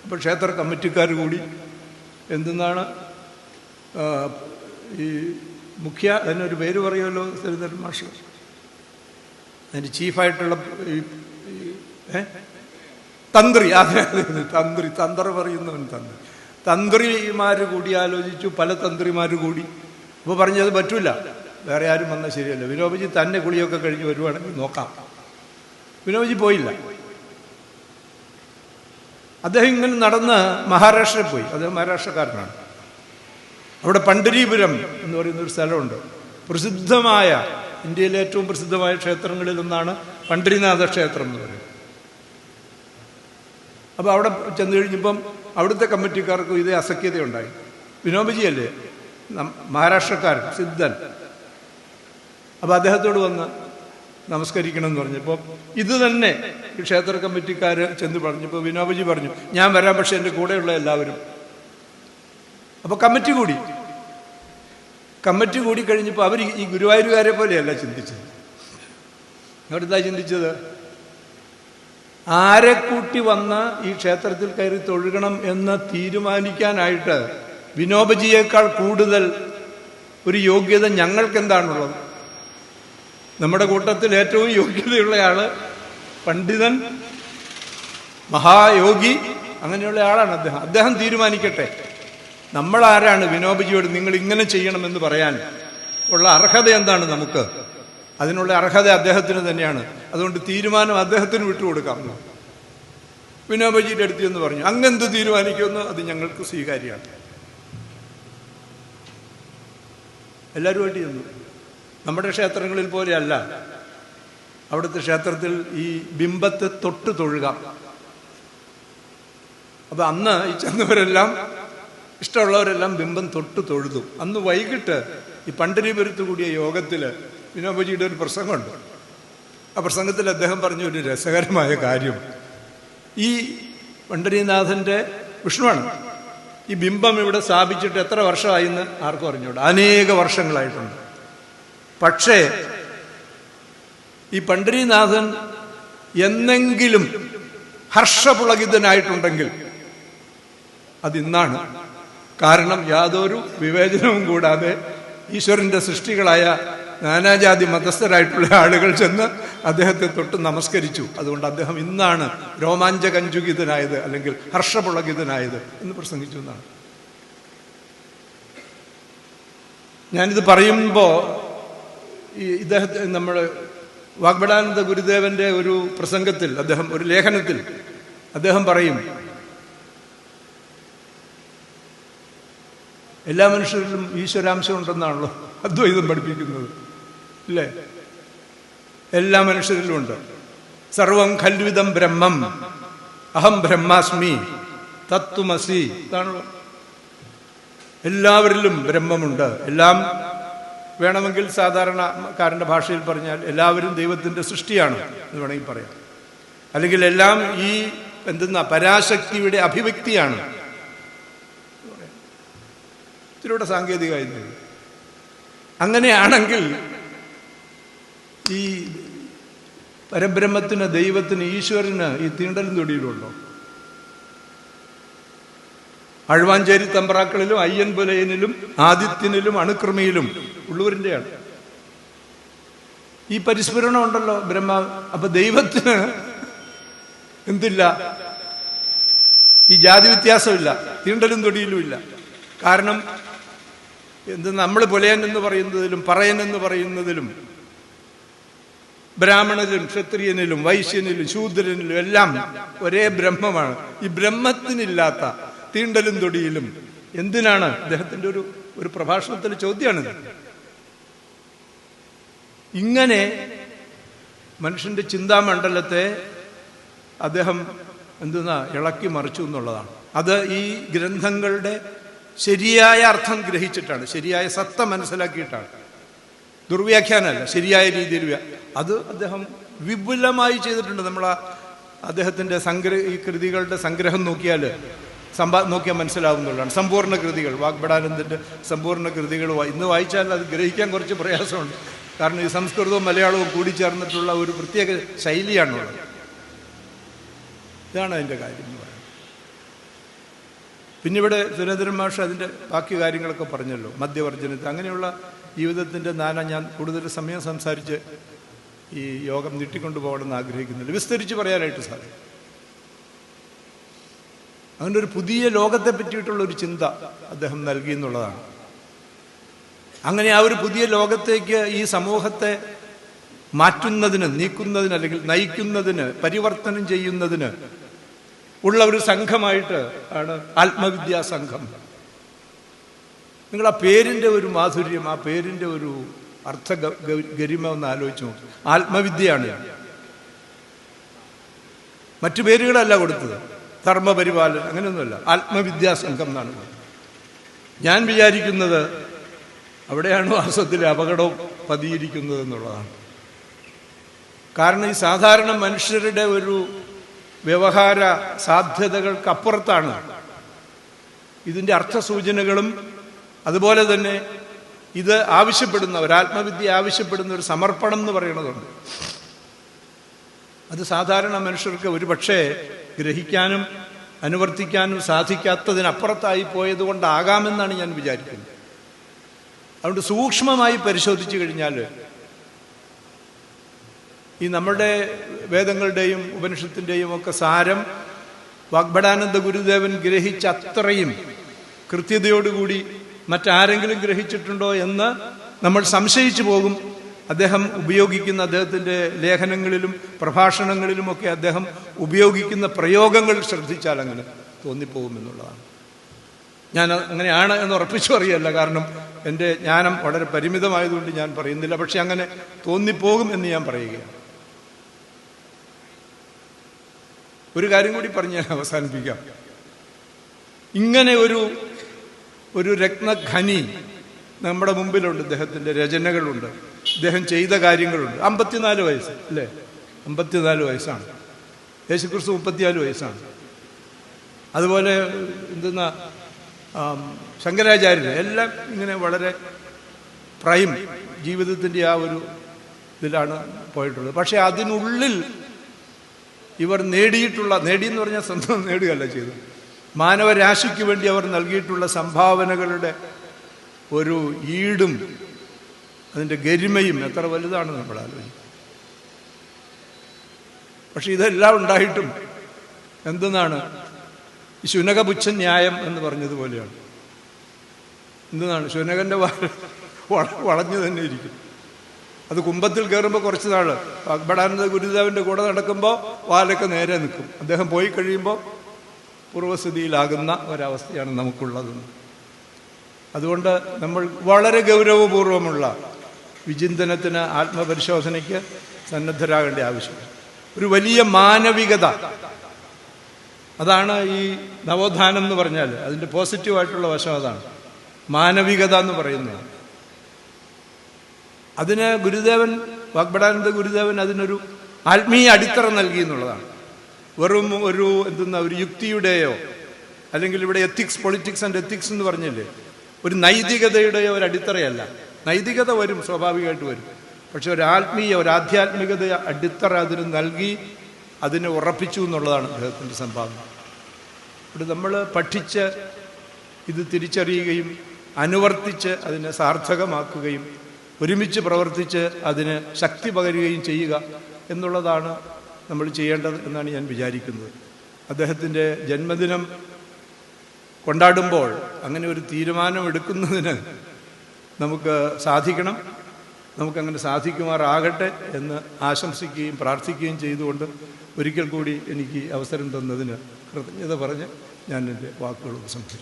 S1: അപ്പോൾ ക്ഷേത്ര കമ്മിറ്റിക്കാർ കൂടി എന്തെന്നാണ് ഈ മുഖ്യ, അതിനൊരു പേര് പറയുമല്ലോ ശ്രീധരൻ മാഷ്, അതിന് ചീഫായിട്ടുള്ള തന്ത്രി, തന്ത്ര പറയുന്നവൻ തന്ത്രിമാർ കൂടി ആലോചിച്ചു. പല തന്ത്രിമാർ കൂടി. അപ്പോൾ പറഞ്ഞത് പറ്റൂല, വേറെ ആരും വന്നാൽ ശരിയല്ല, വിനോബജി തന്നെ കുളിയൊക്കെ കഴിഞ്ഞ് വരുവാണെങ്കിൽ നോക്കാം. വിനോബജി പോയില്ല. അദ്ദേഹം ഇങ്ങനെ നടന്ന് മഹാരാഷ്ട്രയിൽ പോയി. അദ്ദേഹം മഹാരാഷ്ട്രക്കാരനാണ്. അവിടെ പണ്ഡരീപുരം എന്ന് പറയുന്നൊരു സ്ഥലമുണ്ട്. പ്രസിദ്ധമായ, ഇന്ത്യയിലെ ഏറ്റവും പ്രസിദ്ധമായ ക്ഷേത്രങ്ങളിൽ ഒന്നാണ് പണ്ഡരിനാഥ ക്ഷേത്രം എന്ന് പറയുന്നത്. അപ്പോൾ അവിടെ ചെന്ന് കഴിഞ്ഞപ്പം അവിടുത്തെ കമ്മിറ്റിക്കാർക്കും ഇതേ അസഖ്യതയുണ്ടായി. വിനോബജിയല്ലേ മഹാരാഷ്ട്രക്കാരൻ, സിദ്ധൻ. അപ്പോൾ അദ്ദേഹത്തോട് വന്ന് നമസ്കരിക്കണം എന്ന് പറഞ്ഞപ്പോൾ ഇത് തന്നെ ഈ ക്ഷേത്ര കമ്മിറ്റിക്കാർ ചെന്ന് പറഞ്ഞപ്പോൾ വിനോബജി പറഞ്ഞു, ഞാൻ വരാം, പക്ഷെ എൻ്റെ കൂടെയുള്ള എല്ലാവരും. അപ്പോൾ കമ്മിറ്റി കൂടി കഴിഞ്ഞപ്പോൾ അവർ ഈ ഗുരുവായൂരുകാരെ പോലെയല്ല ചിന്തിച്ചത്. അവരെന്താ ചിന്തിച്ചത്? ആരെ കൂട്ടി വന്ന് ഈ ക്ഷേത്രത്തിൽ കയറി തൊഴുകണം എന്ന് തീരുമാനിക്കാനായിട്ട് വിനോബജിയേക്കാൾ കൂടുതൽ ഒരു യോഗ്യത ഞങ്ങൾക്ക് എന്താണുള്ളത്? നമ്മുടെ കൂട്ടത്തിൽ ഏറ്റവും യോഗ്യതയുള്ളയാള് പണ്ഡിതൻ, മഹായോഗി, അങ്ങനെയുള്ള ആളാണ് അദ്ദേഹം തീരുമാനിക്കട്ടെ. നമ്മളാരാണ് വിനോബജിയോട് നിങ്ങൾ ഇങ്ങനെ ചെയ്യണമെന്ന് പറയാൻ ഉള്ള അർഹത എന്താണ് നമുക്ക്? അതിനുള്ള അർഹത അദ്ദേഹത്തിന് തന്നെയാണ്. അതുകൊണ്ട് തീരുമാനം അദ്ദേഹത്തിന് വിട്ടുകൊടുക്കാം. വിനോബജിയുടെ അടുത്ത് എന്ന് പറഞ്ഞു, അങ്ങെന്ത് തീരുമാനിക്കുമെന്ന് അത് ഞങ്ങൾക്ക് സ്വീകാര്യമാണ്. എല്ലാവരുമായിട്ട് ചെന്നു. നമ്മുടെ ക്ഷേത്രങ്ങളിൽ പോലെയല്ല. അവിടുത്തെ ക്ഷേത്രത്തിൽ ഈ ബിംബത്തെ തൊട്ട് തൊഴുകാം. അപ്പൊ അന്ന് ഈ ചെന്നവരെല്ലാം, ഇഷ്ടമുള്ളവരെല്ലാം ബിംബം തൊട്ട് തൊഴുതു. അന്ന് വൈകിട്ട് ഈ പണ്ഡരീപുരത്ത് കൂടിയ യോഗത്തിൽ വിനോബജിയുടെ ഒരു പ്രസംഗമുണ്ട്. ആ പ്രസംഗത്തിൽ അദ്ദേഹം പറഞ്ഞ ഒരു രസകരമായ കാര്യം, ഈ പണ്ഡരീനാഥന്റെ വിഷ്ണുവാണ്, ഈ ബിംബം ഇവിടെ സ്ഥാപിച്ചിട്ട് എത്ര വർഷമായിന്ന് ആർക്കും അറിഞ്ഞൂടാ. അനേക വർഷങ്ങളായിട്ടുണ്ട്. പക്ഷേ ഈ പണ്ഡരീനാഥൻ എന്നെങ്കിലും ഹർഷപുളകിതനായിട്ടുണ്ടെങ്കിൽ അതിന്നാണ്. കാരണം യാതൊരു വിവേചനവും കൂടാതെ ഈശ്വരന്റെ സൃഷ്ടികളായ നാനാജാതി മതസ്ഥരായിട്ടുള്ള ആളുകൾ ചെന്ന് അദ്ദേഹത്തെ തൊട്ട് നമസ്കരിച്ചു. അതുകൊണ്ട് അദ്ദേഹം ഇന്നാണ് രോമാഞ്ചകഞ്ചുകിതനായത്, അല്ലെങ്കിൽ ഹർഷപുളകിതനായത് എന്ന് പ്രസംഗിച്ചു എന്നാണ്. ഞാനിത് പറയുമ്പോൾ ഇദ്ദേഹത്തെ നമ്മൾ വാഗ്ഭടാനന്ദ ഗുരുദേവന്റെ ഒരു പ്രസംഗത്തിൽ, ഒരു ലേഖനത്തിൽ അദ്ദേഹം പറയും, എല്ലാ മനുഷ്യരിലും ഈശ്വരാംശം ഉണ്ടെന്നാണല്ലോ അദ്വൈതം പഠിപ്പിക്കുന്നത്, ഇല്ലേ? എല്ലാ മനുഷ്യരിലും ഉണ്ട്. സർവം ഖൽവിദം ബ്രഹ്മം അഹം ബ്രഹ്മാസ്മി തത്വമസി. ഇതാണല്ലോ, എല്ലാവരിലും ബ്രഹ്മമുണ്ട്. എല്ലാം വേണമെങ്കിൽ സാധാരണക്കാരൻ്റെ ഭാഷയിൽ പറഞ്ഞാൽ എല്ലാവരും ദൈവത്തിൻ്റെ സൃഷ്ടിയാണ് എന്ന് വേണമെങ്കിൽ പറയാം. അല്ലെങ്കിൽ എല്ലാം ഈ പരാശക്തിയുടെ അഭിവ്യക്തിയാണ്. ഇതിലൂടെ സാങ്കേതികമായി അങ്ങനെയാണെങ്കിൽ ഈ പരബ്രഹ്മത്തിന്, ദൈവത്തിന്, ഈശ്വരന് ഈ തീണ്ടലും തൊടിയിലുണ്ടോ? അഴുവാഞ്ചേരി തമ്പ്രാക്കളിലും അയ്യൻപുലയനിലും ആദിത്യനിലും അണുക്രമിയിലും ഉള്ളൂരിൻ്റെയാണ് ഈ പരിസ്ഫുരണം ഉണ്ടല്ലോ ബ്രഹ്മ. അപ്പൊ ദൈവത്തിന് എന്തില്ല? ഈ ജാതി വ്യത്യാസമില്ല, തീണ്ടലും തൊടിയിലും ഇല്ല. കാരണം നമ്മൾ പുലയൻ എന്ന് പറയുന്നതിലും പറയൻ എന്ന് പറയുന്നതിലും ബ്രാഹ്മണനിലും ക്ഷത്രിയനിലും വൈശ്യനിലും ശൂദ്രനിലും എല്ലാം ഒരേ ബ്രഹ്മമാണ്. ഈ ബ്രഹ്മത്തിനില്ലാത്ത തീണ്ടലും തൊടിയിലും എന്തിനാണ്? അദ്ദേഹത്തിന്റെ ഒരു പ്രഭാഷണത്തിൽ ചോദ്യമാണിത്. ഇങ്ങനെ മനുഷ്യന്റെ ചിന്താമണ്ഡലത്തെ അദ്ദേഹം ഇളക്കി മറിച്ചു എന്നുള്ളതാണ്. അത് ഈ ഗ്രന്ഥങ്ങളുടെ ശരിയായ അർത്ഥം ഗ്രഹിച്ചിട്ടാണ്, ശരിയായ സത്ത മനസ്സിലാക്കിയിട്ടാണ്. ദുർവ്യാഖ്യാനമല്ല, ശരിയായ രീതിയിൽ അത് അദ്ദേഹം വിപുലമായി ചെയ്തിട്ടുണ്ട്. നമ്മൾ അദ്ദേഹത്തിൻ്റെ ഈ കൃതികളുടെ സംഗ്രഹം നോക്കിയാൽ മനസ്സിലാവുന്നതാണ്. സമ്പൂർണ്ണ കൃതികൾ, വാഗ്ഭടാനന്ദൻ്റെ സമ്പൂർണ്ണ കൃതികൾ ഇന്ന് വായിച്ചാൽ അത് ഗ്രഹിക്കാൻ കുറച്ച് പ്രയാസമുണ്ട്. കാരണം ഈ സംസ്കൃതവും മലയാളവും കൂടിച്ചേർന്നിട്ടുള്ള ഒരു പ്രത്യേക ശൈലിയാണുള്ളത്. ഇതാണ് അതിൻ്റെ കാര്യം എന്ന് പറയുന്നത്. പിന്നെ ഇവിടെ സുരേന്ദ്രൻ മാഷ് അതിൻ്റെ ബാക്കി കാര്യങ്ങളൊക്കെ പറഞ്ഞല്ലോ, മദ്യവർജനത്തെ, അങ്ങനെയുള്ള ജീവിതത്തിൻ്റെ ഞാൻ കൂടുതൽ സമയം സംസാരിച്ച് ഈ യോഗം നീട്ടിക്കൊണ്ടു പോകണമെന്ന് ആഗ്രഹിക്കുന്നില്ല, വിസ്തരിച്ച് പറയാനായിട്ട് സാധിക്കും. അങ്ങനെ ഒരു പുതിയ ലോകത്തെ പറ്റിയിട്ടുള്ളൊരു ചിന്ത അദ്ദേഹം നൽകി എന്നുള്ളതാണ്. അങ്ങനെ ആ ഒരു പുതിയ ലോകത്തേക്ക് ഈ സമൂഹത്തെ മാറ്റുന്നതിന്, നീക്കുന്നതിന്, അല്ലെങ്കിൽ നയിക്കുന്നതിന്, പരിവർത്തനം ചെയ്യുന്നതിന് ഉള്ള ഒരു സംഘമായിട്ട് ആണ് ആത്മവിദ്യാ സംഘം. നിങ്ങൾ ആ പേരിൻ്റെ ഒരു മാധുര്യം, ആ പേരിൻ്റെ ഒരു ഗരിമ ഒന്ന് ആലോചിച്ച് നോക്കും. ആത്മവിദ്യയാണ്. മറ്റു പേരുകളല്ല കൊടുത്തത്, ധർമ്മപരിപാലൻ അങ്ങനെയൊന്നുമല്ല, ആത്മവിദ്യാസംഘം എന്നാണ്. ഞാൻ വിചാരിക്കുന്നത് അവിടെയാണ് വാസ്തവത്തിലെ അപകടവും പതിയിരിക്കുന്നത് എന്നുള്ളതാണ്. കാരണം ഈ സാധാരണ മനുഷ്യരുടെ ഒരു വ്യവഹാര സാധ്യതകൾക്കപ്പുറത്താണ് ഇതിൻ്റെ അർത്ഥസൂചനകളും, അതുപോലെ തന്നെ ഇത് ആവശ്യപ്പെടുന്ന ഒരു ആത്മവിദ്യ ആവശ്യപ്പെടുന്ന ഒരു സമർപ്പണം എന്ന് പറയുന്നതുണ്ട്. അത് സാധാരണ മനുഷ്യർക്ക് ഒരു പക്ഷേ ഗ്രഹിക്കാനും അനുവർത്തിക്കാനും സാധിക്കാത്തതിനപ്പുറത്തായി പോയതുകൊണ്ടാകാമെന്നാണ് ഞാൻ വിചാരിക്കുന്നത്. അതുകൊണ്ട് സൂക്ഷ്മമായി പരിശോധിച്ചു കഴിഞ്ഞാൽ ഈ നമ്മുടെ വേദങ്ങളുടെയും ഉപനിഷത്തിൻ്റെയും ഒക്കെ സാരം വാഗ്ഭടാനന്ദ ഗുരുദേവൻ ഗ്രഹിച്ച അത്രയും കൃത്യതയോടുകൂടി മറ്റാരെങ്കിലും ഗ്രഹിച്ചിട്ടുണ്ടോ എന്ന് നമ്മൾ സംശയിച്ചു പോകും. അദ്ദേഹം ഉപയോഗിക്കുന്ന, അദ്ദേഹത്തിൻ്റെ ലേഖനങ്ങളിലും പ്രഭാഷണങ്ങളിലുമൊക്കെ അദ്ദേഹം ഉപയോഗിക്കുന്ന പ്രയോഗങ്ങൾ ശ്രദ്ധിച്ചാൽ അങ്ങനെ തോന്നിപ്പോകുമെന്നുള്ളതാണ്. ഞാൻ അങ്ങനെയാണ് എന്ന് ഉറപ്പിച്ചു അറിയല്ല, കാരണം എൻ്റെ ജ്ഞാനം വളരെ പരിമിതമായതുകൊണ്ട് ഞാൻ പറയുന്നില്ല. പക്ഷെ അങ്ങനെ തോന്നിപ്പോകും എന്ന് ഞാൻ പറയുകയാണ്. ഒരു കാര്യം കൂടി പറഞ്ഞ് ഞാൻ അവസാനിപ്പിക്കാം. ഇങ്ങനെ ഒരു രത്നഖനി നമ്മുടെ മുമ്പിലുണ്ട്. ഇദ്ദേഹത്തിൻ്റെ രചനകളുണ്ട്, ഇദ്ദേഹം ചെയ്ത കാര്യങ്ങളുണ്ട്. 54 വയസ്സ് അല്ലേ? 54 വയസ്സാണ്. യേശുക്രിസ്തു 34 വയസ്സാണ്. അതുപോലെ ശങ്കരാചാര്യർ എല്ലാം ഇങ്ങനെ വളരെ പ്രൈം ജീവിതത്തിൻ്റെ ആ ഒരു ഇതിലാണ് പോയിട്ടുള്ളത്. പക്ഷെ അതിനുള്ളിൽ ഇവർ നേടിയെന്ന് പറഞ്ഞാൽ സ്വന്തം നേടുകയല്ല ചെയ്തത്, മാനവരാശിക്ക് വേണ്ടി അവർ നൽകിയിട്ടുള്ള സംഭാവനകളുടെ ഒരു ഈടും അതിൻ്റെ ഗരിമയും എത്ര വലുതാണ് നമ്മൾ ആലോചിക്കും. പക്ഷെ ഇതെല്ലാം ഉണ്ടായിട്ടും എന്തെന്നാണ് ഈ ശുനകപുച്ഛ ന്യായം എന്ന് പറഞ്ഞതുപോലെയാണ്. എന്തെന്നാണ് ശുനകൻ്റെ വളഞ്ഞു തന്നെ ഇരിക്കും. അത് കുംഭത്തിൽ കയറുമ്പോൾ കുറച്ച് നാൾ വാഗ്ഭടാനന്ദ ഗുരുദേവൻ്റെ കൂടെ നടക്കുമ്പോൾ വാലൊക്കെ നേരെ നിൽക്കും. അദ്ദേഹം പോയി കഴിയുമ്പോൾ പൂർവ്വസ്ഥിതിയിലാകുന്ന ഒരവസ്ഥയാണ് നമുക്കുള്ളതെന്ന്. അതുകൊണ്ട് നമ്മൾ വളരെ ഗൗരവപൂർവമുള്ള വിചിന്തനത്തിന്, ആത്മപരിശോധനയ്ക്ക് സന്നദ്ധരാകേണ്ട ആവശ്യമുണ്ട്. ഒരു വലിയ മാനവികത, അതാണ് ഈ നവോത്ഥാനം എന്ന് പറഞ്ഞാൽ അതിൻ്റെ പോസിറ്റീവായിട്ടുള്ള വശം. അതാണ് മാനവികത എന്ന് പറയുന്നത്. അതിന് വാഗ്ഭടാനന്ദ ഗുരുദേവൻ അതിനൊരു ആത്മീയ അടിത്തറ നൽകി എന്നുള്ളതാണ്. വെറും ഒരു യുക്തിയുടെയോ അല്ലെങ്കിൽ ഇവിടെ എത്തിക്സ്, പൊളിറ്റിക്സ് ആൻഡ് എത്തിക്സ് എന്ന് പറഞ്ഞില്ലേ, ഒരു നൈതികതയുടെയോ ഒരു അടിത്തറയല്ല. നൈതികത വരും, സ്വാഭാവികമായിട്ട് വരും. പക്ഷെ ഒരു ആധ്യാത്മികത അടിത്തറ അതിന് നൽകി, അതിനെ ഉറപ്പിച്ചു എന്നുള്ളതാണ് അദ്ദേഹത്തിൻ്റെ സംഭാവന. ഇവിടെ നമ്മൾ പഠിച്ച് ഇത് തിരിച്ചറിയുകയും അനുവർത്തിച്ച് അതിനെ സാർത്ഥകമാക്കുകയും ഒരുമിച്ച് പ്രവർത്തിച്ച് അതിന് ശക്തി പകരുകയും ചെയ്യുക എന്നുള്ളതാണ് നമ്മൾ ചെയ്യേണ്ടത് എന്നാണ് ഞാൻ വിചാരിക്കുന്നത്. അദ്ദേഹത്തിൻ്റെ ജന്മദിനം കൊണ്ടാടുമ്പോൾ അങ്ങനെ ഒരു തീരുമാനം എടുക്കുന്നതിന് നമുക്ക് സാധിക്കണം. നമുക്കങ്ങനെ സാധിക്കുമാറാകട്ടെ എന്ന് ആശംസിക്കുകയും പ്രാർത്ഥിക്കുകയും ചെയ്തുകൊണ്ട് ഒരിക്കൽ കൂടി എനിക്ക് അവസരം തന്നതിന് കൃതജ്ഞത പറഞ്ഞ് ഞാൻ എൻ്റെ വാക്കുകൾ ഉപസംഹരിക്കുന്നു.